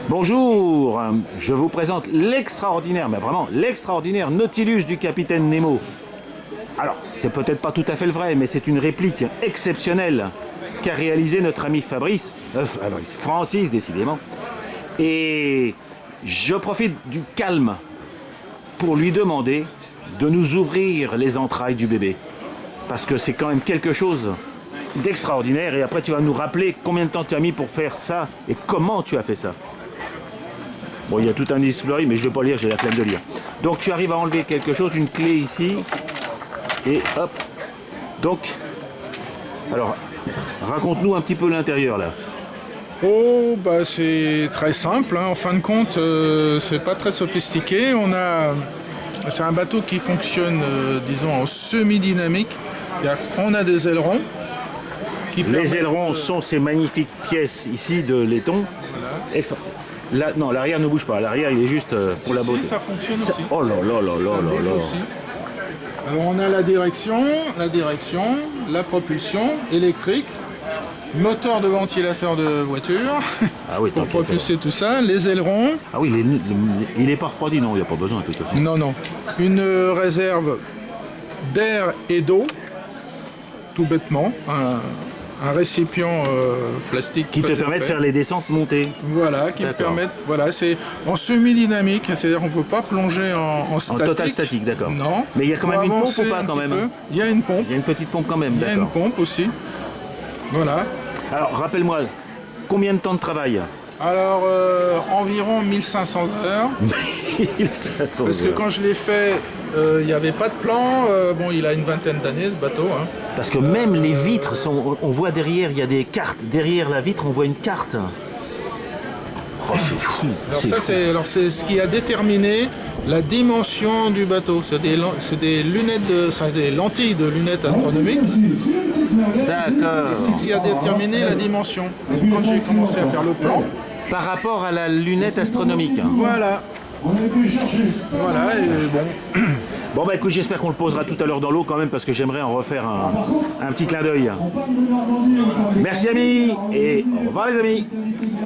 Bonjour, je vous présente l'extraordinaire, mais vraiment l'extraordinaire Nautilus du capitaine Nemo. Alors, c'est peut-être pas tout à fait le vrai, mais c'est une réplique exceptionnelle qu'a réalisé notre ami Francis décidément. Et je profite du calme pour lui demander de nous ouvrir les entrailles du bébé. Parce que c'est quand même quelque chose d'extraordinaire. Et après, tu vas nous rappeler combien de temps tu as mis pour faire ça et comment tu as fait ça. Bon, il y a tout un display, mais je ne vais pas lire, j'ai la flemme de lire. Donc, tu arrives à enlever quelque chose, une clé ici. Et hop. Donc, alors, raconte-nous un petit peu l'intérieur, là. Oh, bah c'est très simple, hein. En fin de compte, c'est pas très sophistiqué. C'est un bateau qui fonctionne, disons, en semi-dynamique. On a des ailerons. Les ailerons sont ces magnifiques pièces ici de laiton. Voilà. Extra. Là, non, l'arrière ne bouge pas. L'arrière, il est juste pour la beauté. Ça fonctionne aussi. Oh là là là là là là. Alors on a la direction, la propulsion électrique, moteur de ventilateur de voiture, ah oui, pour propulser tout ça, les ailerons. Ah oui, il est pas refroidi, non, il n'y a pas besoin de toute façon. Non, non. Une réserve d'air et d'eau, tout bêtement. Un récipient plastique qui te permet de faire les descentes montées. Voilà, qui me permettent. Voilà, c'est en semi-dynamique, c'est-à-dire qu'on ne peut pas plonger en statique. En total statique, d'accord. Non. Mais il y a quand même une pompe ou pas quand même? Il y a une pompe. Il y a une petite pompe quand même, d'accord. Il y a une pompe aussi. Voilà. Alors, rappelle-moi, combien de temps de travail? Alors, environ 1500 heures. 1500 Parce que quand je l'ai fait, il n'y avait pas de plan. Bon, il a une vingtaine d'années, ce bateau. Hein. Parce que même les vitres sont... On voit derrière, il y a des cartes. Derrière la vitre, on voit une carte. Oh, c'est fou. Alors, c'est ce qui a déterminé la dimension du bateau. C'est des lentilles de lunettes astronomiques. D'accord. Et c'est ce qui a déterminé la dimension. Donc, quand j'ai commencé à faire le plan... Par rapport à la lunette astronomique. Voilà. Voilà, et bon... Bon bah écoute, j'espère qu'on le posera tout à l'heure dans l'eau quand même parce que j'aimerais en refaire un petit clin d'œil. Merci amis et au revoir les amis.